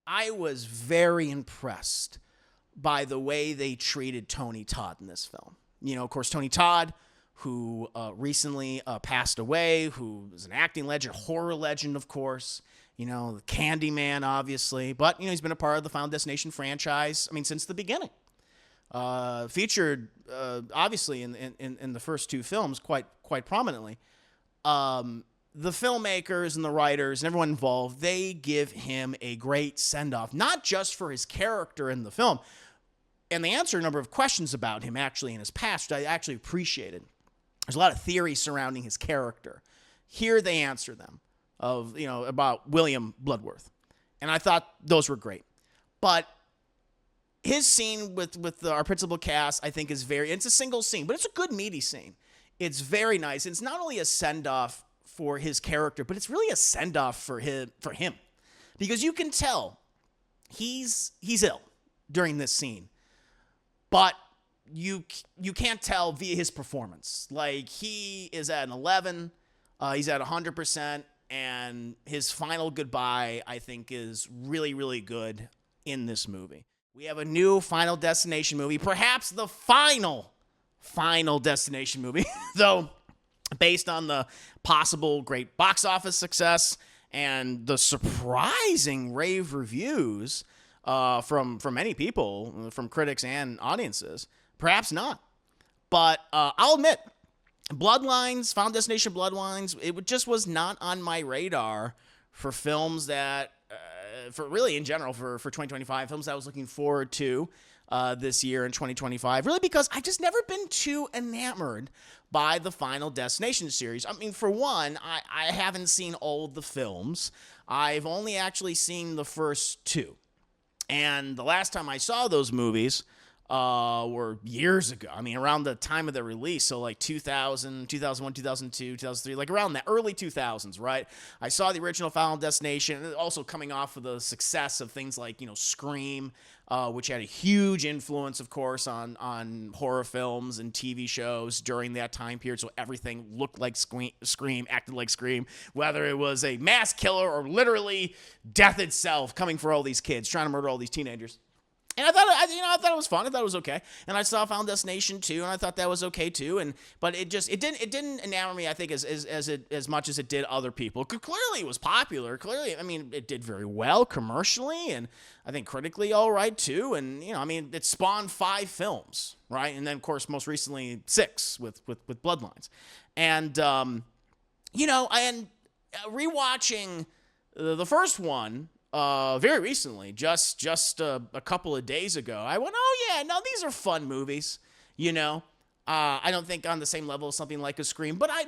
I was very impressed by the way they treated Tony Todd in this film. Of course, Tony Todd, who recently passed away, who is an acting legend, horror legend, of course. The Candyman, obviously. But, he's been a part of the Final Destination franchise, since the beginning. Featured, obviously, in the first two films quite prominently. The filmmakers and the writers and everyone involved, they give him a great send-off, not just for his character in the film, and they answer a number of questions about him actually in his past, which I actually appreciated. There's a lot of theory surrounding his character. Here they answer them about William Bloodworth, and I thought those were great. But his scene with our principal cast, I think, it's a single scene, but it's a good meaty scene. It's very nice. It's not only a send-off for his character, but it's really a send-off for him, because you can tell he's ill during this scene, but you can't tell via his performance. Like, he is at an 11, he's at 100%, and his final goodbye, I think, is really, really good in this movie. We have a new Final Destination movie, perhaps the final Destination movie, though, based on the possible great box office success and the surprising rave reviews from many people, from critics and audiences. Perhaps not. But I'll admit, Bloodlines, Final Destination Bloodlines, it just was not on my radar for films that, for really in general, for 2025, films that I was looking forward to this year in 2025, really because I've just never been too enamored by the Final Destination series. For one, I haven't seen all of the films. I've only actually seen the first two. And the last time I saw those movies were years ago. Around the time of their release, so like 2000, 2001, 2002, 2003, like around that early 2000s, right? I saw the original Final Destination, also coming off of the success of things like, Scream, which had a huge influence, of course, on horror films and TV shows during that time period. So everything looked like Scream, acted like Scream, whether it was a mass killer or literally death itself coming for all these kids, trying to murder all these teenagers. And I thought it was fun. I thought it was okay. And I saw Final Destination 2, and I thought that was okay too. But it didn't enamor me, I think, as much as it did other people. Clearly, it was popular. Clearly, it did very well commercially, and I think critically all right too. And it spawned 5 films, right? And then, of course, most recently 6 with Bloodlines. And rewatching the first one. Very recently, just a couple of days ago, I went, oh yeah, no, these are fun movies, I don't think on the same level as something like a Scream, but I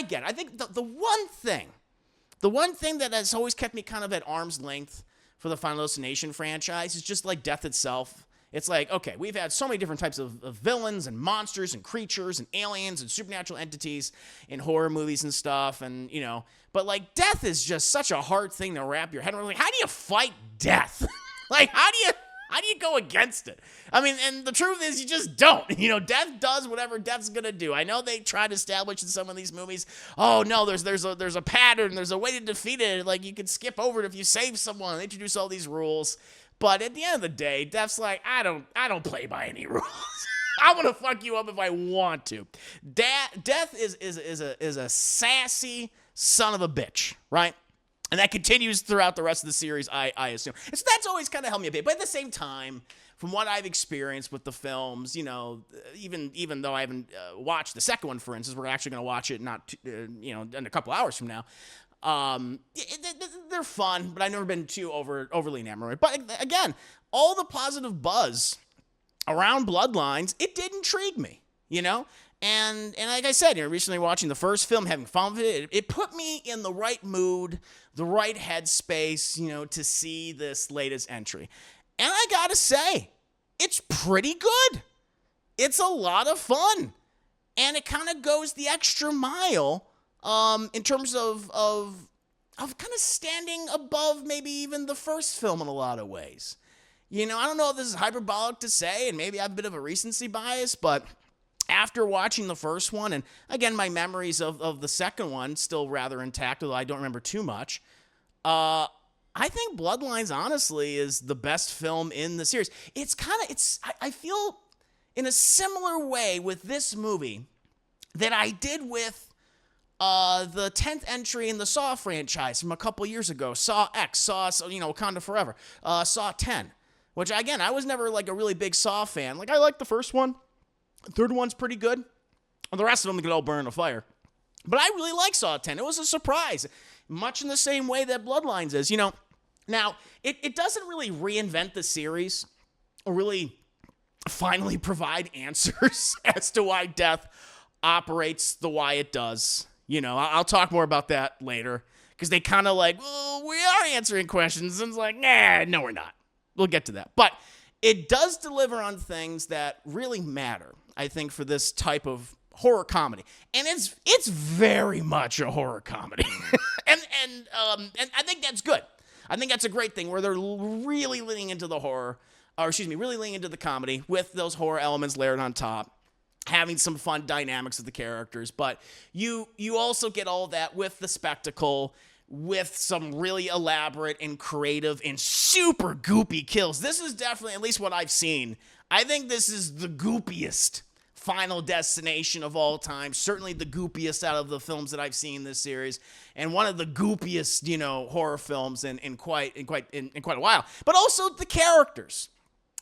get it. I think the one thing that has always kept me kind of at arm's length for the Final Destination franchise is just like death itself. It's like, okay, we've had so many different types of villains and monsters and creatures and aliens and supernatural entities in horror movies and stuff, and but like death is just such a hard thing to wrap your head around. Like, how do you fight death? Like, how do you go against it? And the truth is, you just don't. Death does whatever death's gonna do. I know they try to establish in some of these movies, oh no, there's a pattern, there's a way to defeat it. Like, you can skip over it if you save someone. They introduce all these rules. But at the end of the day, Death's like, I don't play by any rules. I'm gonna fuck you up if I want to. Death is a sassy son of a bitch, right? And that continues throughout the rest of the series, I assume. And so that's always kind of held me a bit. But at the same time, from what I've experienced with the films, even though I haven't watched the second one, for instance, we're actually gonna watch it in a couple hours from now. They're fun, but I've never been too overly enamored. But again, all the positive buzz around Bloodlines, it did intrigue me, And like I said, recently watching the first film, having fun with it, it put me in the right mood, the right headspace, to see this latest entry. And I gotta say, it's pretty good. It's a lot of fun, and it kind of goes the extra mile. In terms of kind of standing above maybe even the first film in a lot of ways. I don't know if this is hyperbolic to say, and maybe I have a bit of a recency bias, but after watching the first one, and again, my memories of the second one still rather intact, although I don't remember too much, I I think Bloodlines, honestly, is the best film in the series. I feel in a similar way with this movie that I did with the 10th entry in the Saw franchise from a couple years ago. Saw X, Saw, Wakanda Forever, Saw 10, which, again, I was never, like, a really big Saw fan. Like, I liked the first one. The third one's pretty good. The rest of them could all burn in a fire. But I really like Saw 10. It was a surprise, much in the same way that Bloodlines is. Now, it doesn't really reinvent the series or really finally provide answers as to why death operates the way it does. I'll talk more about that later, because they kind of like, well, we are answering questions, and it's like, nah, no, we're not. We'll get to that. But it does deliver on things that really matter, I think, for this type of horror comedy. And it's very much a horror comedy. and I think that's good. I think that's a great thing, where they're really leaning into the horror, really leaning into the comedy with those horror elements layered on top, having some fun dynamics of the characters. But you also get all that with the spectacle, with some really elaborate and creative and super goopy kills. This is definitely, at least what I've seen, I think this is the goopiest Final Destination of all time. Certainly the goopiest out of the films that I've seen in this series, and one of the goopiest, horror films in quite a while. But also the characters.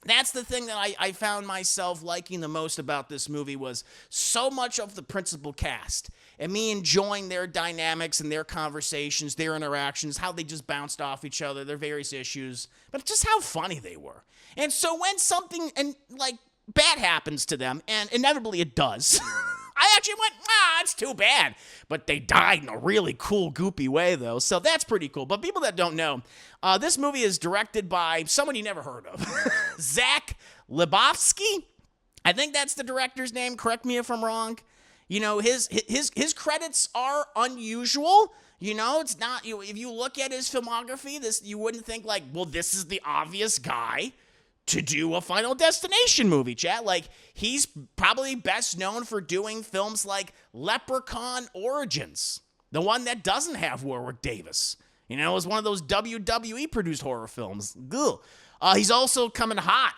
That's the thing that I found myself liking the most about this movie, was so much of the principal cast and me enjoying their dynamics and their conversations, their interactions, how they just bounced off each other, their various issues, but just how funny they were. And so when something bad happens to them, and inevitably it does, I actually went, it's too bad. But they died in a really cool, goopy way, though, so that's pretty cool. But people that don't know, this movie is directed by someone you never heard of, Zach Lebowski. I think that's the director's name. Correct me if I'm wrong. His credits are unusual. It's not, if you look at his filmography, you wouldn't think like, well, this is the obvious guy to do a Final Destination movie, chat. Like, he's probably best known for doing films like Leprechaun Origins, the one that doesn't have Warwick Davis. It was one of those WWE-produced horror films. Ugh. He's also coming hot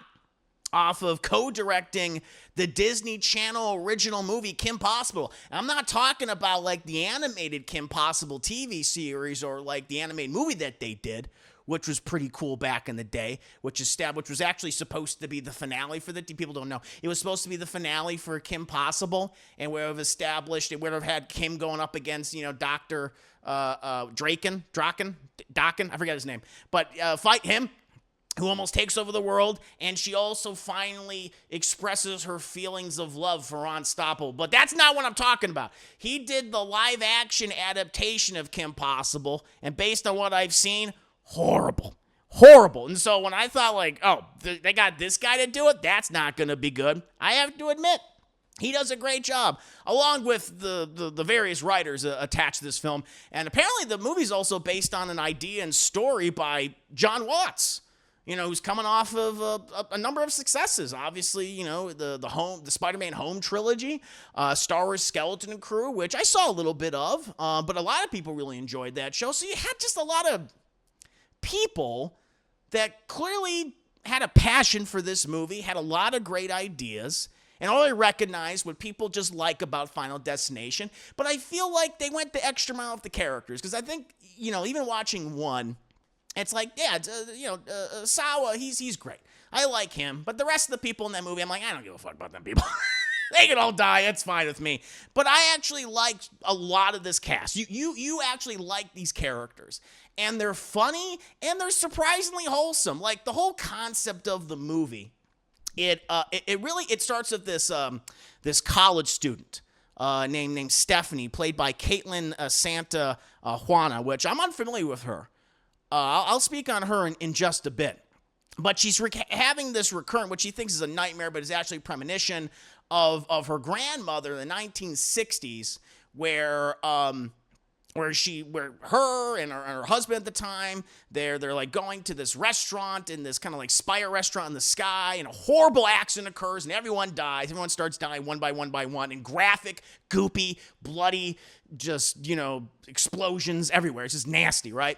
off of co-directing the Disney Channel original movie Kim Possible. And I'm not talking about like the animated Kim Possible TV series or like the animated movie that they did, which was pretty cool back in the day, which was actually supposed to be the finale for people don't know. It was supposed to be the finale for Kim Possible, and would have established, it would have had Kim going up against, Dr. Draken, I forget his name, but fight him, who almost takes over the world, and she also finally expresses her feelings of love for Unstoppable. But that's not what I'm talking about. He did the live-action adaptation of Kim Possible, and based on what I've seen, horrible. And so when I thought like, they got this guy to do it, that's not going to be good, I have to admit, he does a great job, along with the various writers attached to this film. And apparently the movie's also based on an idea and story by John Watts, who's coming off of a number of successes. Obviously, the Spider-Man Home trilogy, Star Wars Skeleton Crew, which I saw a little bit of, but a lot of people really enjoyed that show. So you had just a lot of people that clearly had a passion for this movie, had a lot of great ideas, and all I recognized what people just like about Final Destination. But I feel like they went the extra mile with the characters, because I think, even watching one, it's like, Sawa, he's great. I like him, but the rest of the people in that movie, I'm like, I don't give a fuck about them people. They can all die. It's fine with me. But I actually liked a lot of this cast. You actually like these characters. And they're funny, and they're surprisingly wholesome. Like, the whole concept of the movie, it starts with this college student named Stephanie, played by Caitlin Santa Juana, which I'm unfamiliar with her. I'll speak on her in just a bit. But she's having this recurrent, which she thinks is a nightmare, but is actually a premonition of her grandmother in the 1960s, where her and her husband at the time, they're like going to this restaurant, in this kind of like spire restaurant in the sky, and a horrible accident occurs and everyone dies. Everyone starts dying one by one, and graphic, goopy, bloody, just, explosions everywhere. It's just nasty, right?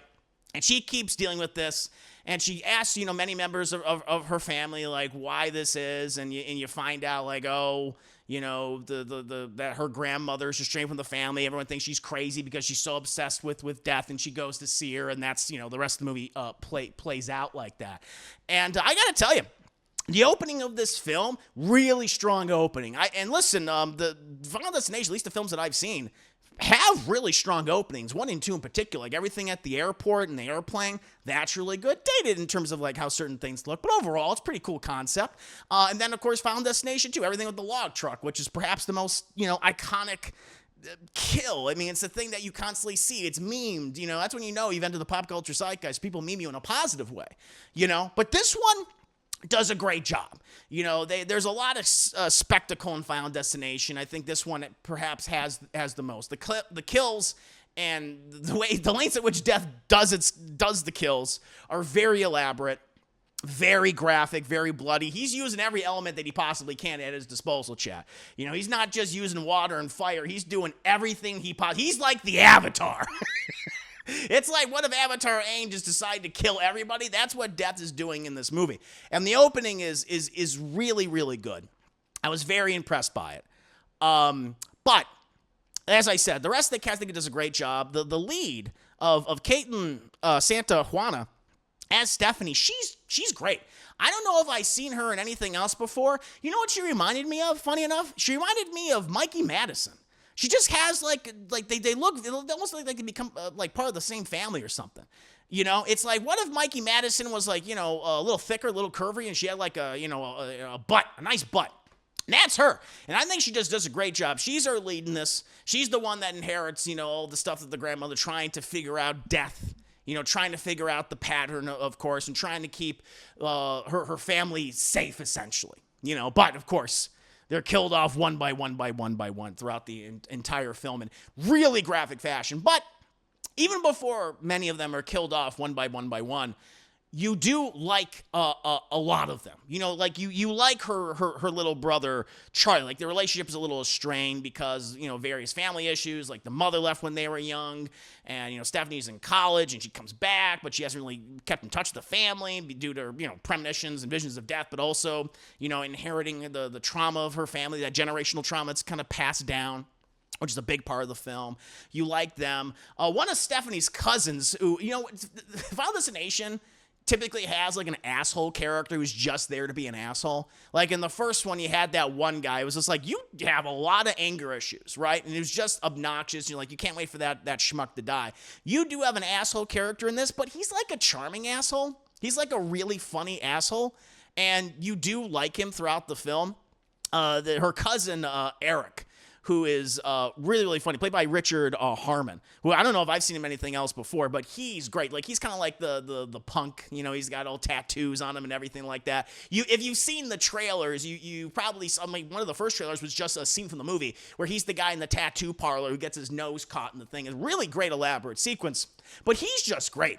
And she keeps dealing with this, and she asks, many members of her family, like, why this is, and you find out, like, oh, that her grandmother's estranged from the family. Everyone thinks she's crazy because she's so obsessed with death, and she goes to see her, and that's, the rest of the movie plays out like that. And I gotta tell you, the opening of this film, really strong opening. And listen, the Final Destination, at least the films that I've seen, have really strong openings. 1 and 2 in particular, like everything at the airport and the airplane, that's really good. Dated in terms of like how certain things look, but overall, it's a pretty cool concept. And then, of course, Final Destination 2, everything with the log truck, which is perhaps the most, iconic kill. I mean, it's the thing that you constantly see. It's memed. That's when you've entered the pop culture zeitgeist. People meme you in a positive way, But this one does a great job. There's a lot of spectacle in Final Destination. I think this one perhaps has the most. The kills and the lengths at which death does the kills are very elaborate, very graphic, very bloody. He's using every element that he possibly can at his disposal, chat. He's not just using water and fire. He's doing everything he's like the Avatar. It's like, what if Avatar Aang just decided to kill everybody? That's what Death is doing in this movie. And the opening is really, really good. I was very impressed by it. But, as I said, the rest of the cast, I think, does a great job. The lead of Caitlin Santa Juana as Stephanie, she's great. I don't know if I've seen her in anything else before. You know what she reminded me of, funny enough? She reminded me of Mikey Madison. She just has they look almost like they can become like part of the same family or something. It's like, what if Mikey Madison was like, a little thicker, a little curvy, and she had like a butt, a nice butt. And that's her. And I think she just does a great job. She's our lead in this. She's the one that inherits, all the stuff that the grandmother trying to figure out death, trying to figure out the pattern, of course, and trying to keep her family safe, essentially. But of course, they're killed off one by one throughout the entire film in really graphic fashion. But even before many of them are killed off one by one, you do like a lot of them. Like you like her little brother, Charlie. Like, the relationship is a little strained because, various family issues. Like, the mother left when they were young, and, Stephanie's in college, and she comes back, but she hasn't really kept in touch with the family due to, premonitions and visions of death, but also, inheriting the trauma of her family, that generational trauma that's kind of passed down, which is a big part of the film. You like them. One of Stephanie's cousins, who, Final Destination typically has like an asshole character who's just there to be an asshole. Like, in the first one, you had that one guy. It was just like, you have a lot of anger issues, right? And it was just obnoxious. You're like, you can't wait for that schmuck to die. You do have an asshole character in this, but he's like a charming asshole. He's like a really funny asshole, and you do like him throughout the film. Her cousin, Eric, who is really, really funny, played by Richard Harmon, who I don't know if I've seen him anything else before, but he's great. Like, he's kind of like the punk, he's got all tattoos on him and everything like that. If you've seen the trailers, you probably saw, one of the first trailers was just a scene from the movie where he's the guy in the tattoo parlor who gets his nose caught in the thing. It's a really great, elaborate sequence, but he's just great.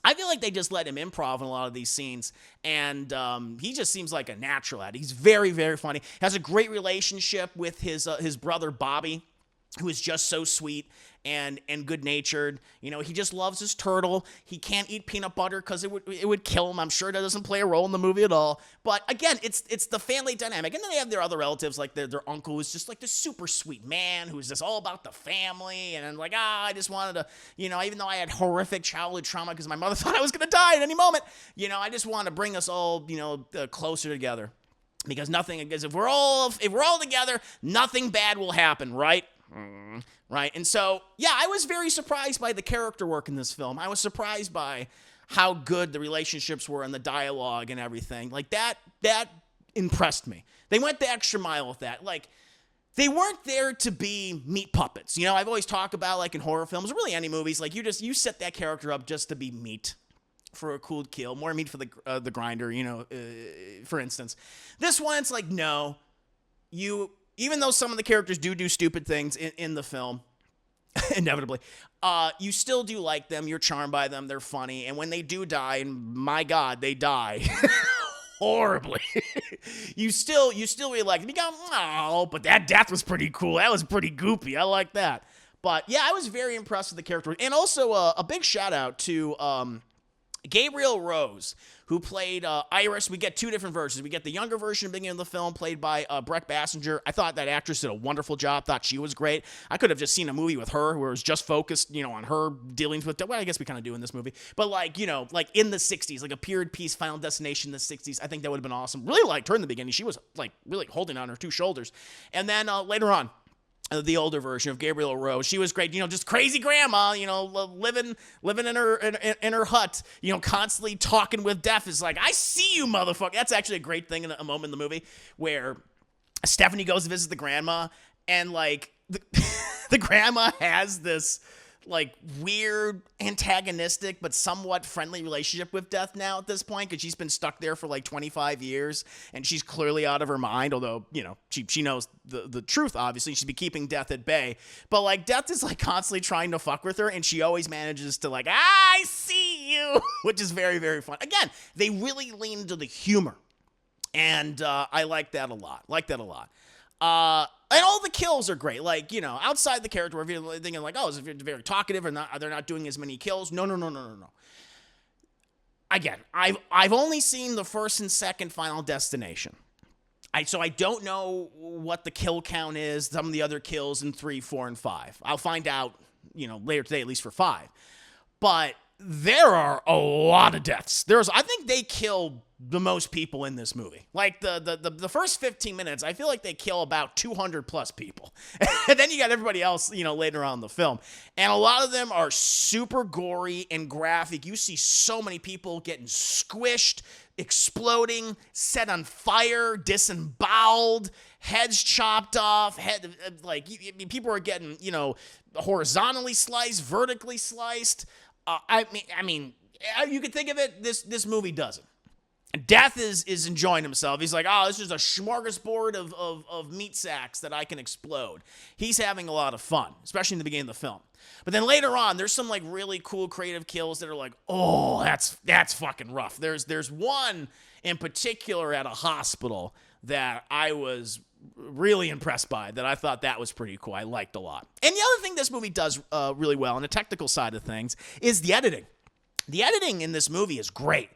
I feel like they just let him improv in a lot of these scenes, and he just seems like a natural at it. He's very, very funny. Has a great relationship with his brother Bobby, who is just so sweet and good-natured. He just loves his turtle. He can't eat peanut butter because it would kill him. I'm sure that doesn't play a role in the movie at all. But again, it's the family dynamic. And then they have their other relatives, like their uncle, who's just like this super sweet man who's just all about the family. And I'm like, I just wanted to, even though I had horrific childhood trauma because my mother thought I was going to die at any moment, I just want to bring us all, closer together. Because if we're all together, nothing bad will happen, right? Right. And so, yeah, I was very surprised by the character work in this film. I was surprised by how good the relationships were and the dialogue and everything. Like, that impressed me. They went the extra mile with that. Like, they weren't there to be meat puppets. I've always talked about, like, in horror films, really any movies, like, you set that character up just to be meat for a cool kill, more meat for the grinder, for instance. This one, it's like, no, even though some of the characters do stupid things in the film, inevitably, you still do like them. You're charmed by them. They're funny. And when they do die, and my God, they die horribly, you still really like them. You go, oh, but that death was pretty cool. That was pretty goopy. I like that. But yeah, I was very impressed with the character. And also a big shout out to Gabriel Rose, who played Iris. We get two different versions. We get the younger version at the beginning of the film, played by Brett Bassinger. I thought that actress did a wonderful job. Thought she was great. I could have just seen a movie with her where it was just focused, on her dealings with. Well, I guess we kind of do in this movie, but like in the '60s, like a period piece, Final Destination in the '60s. I think that would have been awesome. Really liked her in the beginning. She was like really holding on her two shoulders, and then later on, the older version of Gabriel Rose. She was great, just crazy grandma, living in her hut, constantly talking with death. Is like, I see you, motherfucker. That's actually a great thing in a moment in the movie where Stephanie goes to visit the grandma, and like the grandma has this like weird antagonistic but somewhat friendly relationship with death now at this point, because she's been stuck there for like 25 years and she's clearly out of her mind, although she knows the truth. Obviously she'd be keeping death at bay, but like death is like constantly trying to fuck with her, and she always manages to like, I see you, which is very, very fun. Again, they really lean into the humor, and I like that a lot. And all the kills are great. Like, outside the character, if you're thinking like, oh, is it very talkative or not? They're not doing as many kills. No. Again, I've only seen the first and second Final Destination. So I don't know what the kill count is. Some of the other kills in 3, 4, and 5. I'll find out, later today, at least for 5. But there are a lot of deaths. I think they kill the most people in this movie. Like the first 15 minutes, I feel like they kill about 200 plus people. And then you got everybody else, later on in the film. And a lot of them are super gory and graphic. You see so many people getting squished, exploding, set on fire, disemboweled, heads chopped off, people are getting, horizontally sliced, vertically sliced. I mean, you could think of it, this movie doesn't. Death is enjoying himself. He's like, oh, this is a smorgasbord of meat sacks that I can explode. He's having a lot of fun, especially in the beginning of the film. But then later on, there's some like really cool creative kills that are like, oh, that's fucking rough. There's one in particular at a hospital that I was really impressed by, that I thought that was pretty cool. I liked a lot. And the other thing this movie does really well on the technical side of things is the editing. The editing in this movie is great.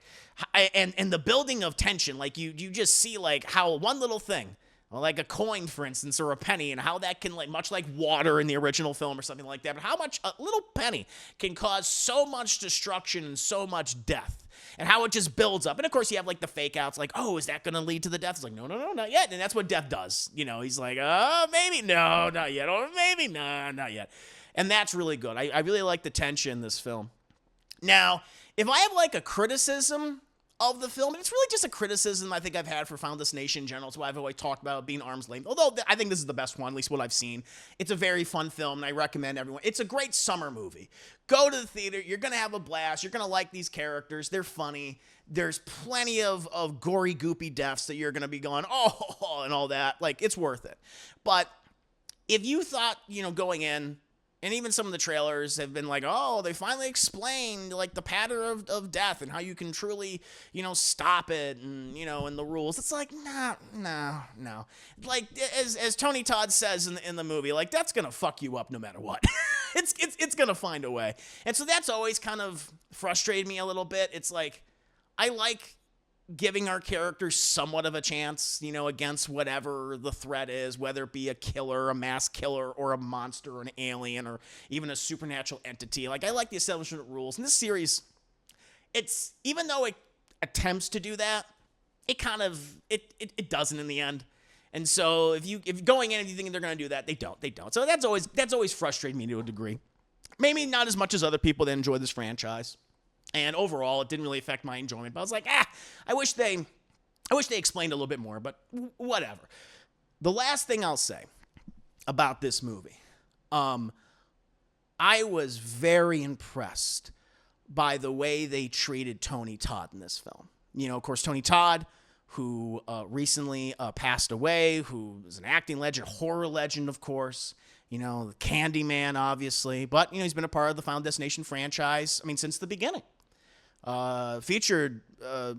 And the building of tension, like you just see like how one little thing, like a coin, for instance, or a penny, and how that can, like, much like water in the original film or something like that, but how much a little penny can cause so much destruction and so much death, and how it just builds up. And of course you have like the fake outs, like, oh, is that going to lead to the death? It's like, no, not yet. And that's what death does. He's like, oh, maybe, no, not yet. Or maybe, no, not yet. And that's really good. I really like the tension in this film. Now, if I have like a criticism of the film, and it's really just a criticism I think I've had for Final Destination in general. It's why I've always talked about being arm's length. Although I think this is the best one, at least what I've seen. It's a very fun film, and I recommend everyone. It's a great summer movie. Go to the theater. You're going to have a blast. You're going to like these characters. They're funny. There's plenty of gory, goopy deaths that you're going to be going, oh, and all that. Like, it's worth it. But if you thought, going in, and even some of the trailers have been like, oh, they finally explained like the pattern of death and how you can truly, stop it, and, and the rules. It's like, no. Like, as Tony Todd says in the movie, like, that's going to fuck you up no matter what. It's going to find a way. And so that's always kind of frustrated me a little bit. It's like, I like giving our characters somewhat of a chance, against whatever the threat is, whether it be a killer, a mass killer, or a monster, or an alien, or even a supernatural entity. Like, I like the establishment rules. In this series, it's, even though it attempts to do that, it kind of, it doesn't in the end. And so if going in and you think they're going to do that, they don't. So that's always frustrated me to a degree. Maybe not as much as other people that enjoy this franchise. And overall, it didn't really affect my enjoyment. But I was like, I wish they explained a little bit more, but whatever. The last thing I'll say about this movie, I was very impressed by the way they treated Tony Todd in this film. Of course, Tony Todd, who recently passed away, who was an acting legend, horror legend, of course. The Candyman, obviously. But, he's been a part of the Final Destination franchise, since the beginning. Featured,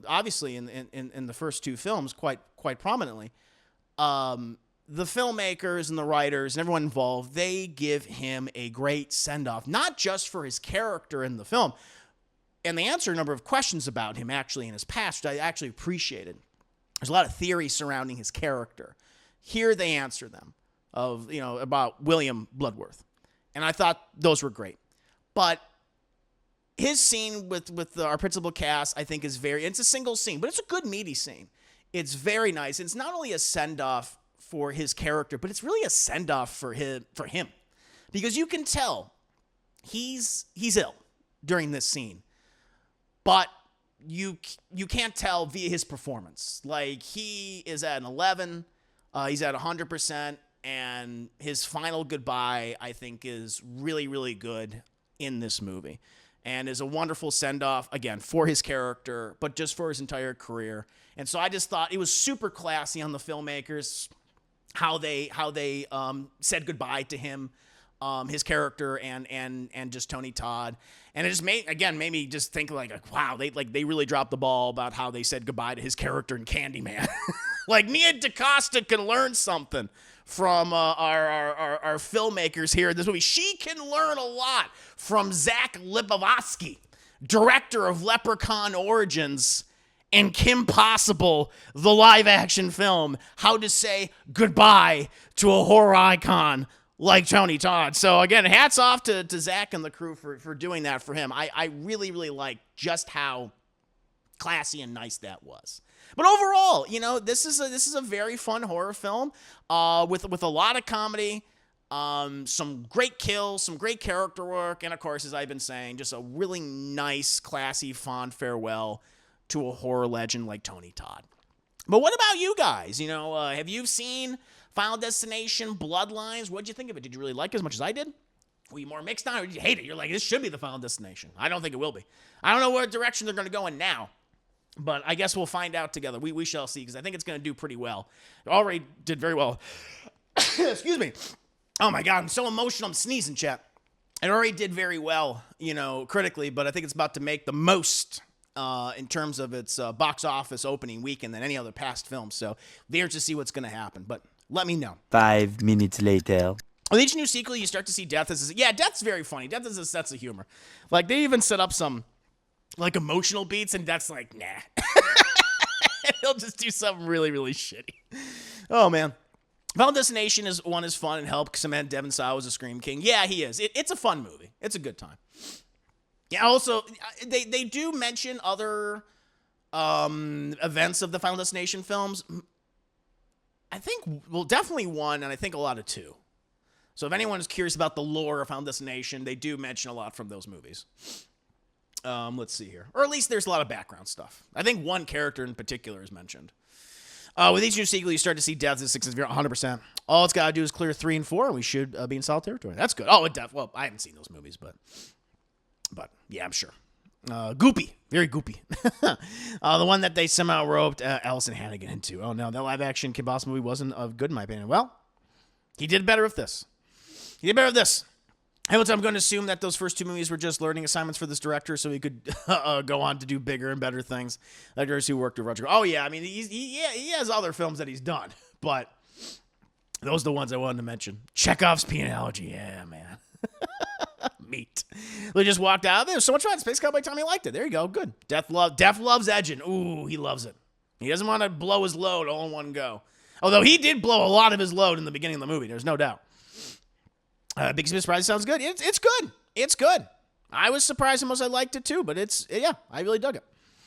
obviously, in the first two films quite prominently. the filmmakers and the writers and everyone involved, they give him a great send-off, not just for his character in the film, and they answer a number of questions about him actually in his past, which I actually appreciated. There's a lot of theory surrounding his character. Here they answer them about William Bloodworth. And I thought those were great. But his scene with our principal cast, I think, it's a single scene, but it's a good meaty scene. It's very nice. It's not only a send-off for his character, but it's really a send-off for him. Because you can tell he's ill during this scene. But you can't tell via his performance. Like, he is at an 11, he's at 100%, and his final goodbye, I think, is really, really good in this movie. And is a wonderful send-off, again, for his character, but just for his entire career. And so I just thought it was super classy on the filmmakers, how they said goodbye to him, his character, and just Tony Todd. And it just made me just think like wow, they really dropped the ball about how they said goodbye to his character in Candyman. Like, Nia DaCosta can learn something from our filmmakers here in this movie. She can learn a lot from Zach Lipovetsky, director of Leprechaun Origins and Kim Possible, the live-action film, how to say goodbye to a horror icon like Tony Todd. So again, hats off to Zach and the crew for doing that for him. I really, really like just how classy and nice that was. But overall, this is a very fun horror film with a lot of comedy, some great kills, some great character work, and of course, as I've been saying, just a really nice, classy, fond farewell to a horror legend like Tony Todd. But what about you guys? Have you seen Final Destination, Bloodlines? What'd you think of it? Did you really like it as much as I did? Were you more mixed on, or did you hate it? You're like, this should be the Final Destination. I don't think it will be. I don't know what direction they're going to go in now, but I guess we'll find out together. We shall see, because I think it's going to do pretty well. It already did very well. Excuse me. Oh, my God. I'm so emotional. I'm sneezing, chat. It already did very well, critically, but I think it's about to make the most in terms of its box office opening weekend than any other past film. So there to see what's going to happen. But let me know. 5 minutes later. With each new sequel, you start to see death as Death's very funny. Death is a sense of humor. Like, they even set up some like emotional beats, and Death's like, nah. He'll just do something really, really shitty. Oh man. Final Destination is fun and helped because Cement Devin Sawa was a Scream King. Yeah, he is. It's a fun movie. It's a good time. Yeah, also, they do mention other events of the Final Destination films. I think, definitely one, and I think a lot of two. So if anyone is curious about the lore of Final Destination, they do mention a lot from those movies. Let's see here. Or at least there's a lot of background stuff. I think one character in particular is mentioned. With each new sequel, you start to see death as 100%. All it's got to do is clear 3 and 4, and we should be in solid territory. That's good. Oh, well, I haven't seen those movies, but yeah, I'm sure. Goopy. Very goopy. The one that they somehow roped Allison Hannigan into. Oh, no, that live-action Kim Possible movie wasn't good, in my opinion. Well, he did better with this. Hey, I'm going to assume that those first 2 movies were just learning assignments for this director so he could go on to do bigger and better things. Actors who worked with Roger. Oh, yeah. I mean, he has other films that he's done, but those are the ones I wanted to mention. Chekhov's Penology. Yeah, man. Meat. They just walked out. There was so much fun. Space Cowboy Tommy liked it. There you go. Good. Death loves edging. Ooh, he loves it. He doesn't want to blow his load all in one go. Although he did blow a lot of his load in the beginning of the movie. There's no doubt. Big Surprise sounds good. It's good. It's good. I was surprised how much I liked it too, but I really dug it.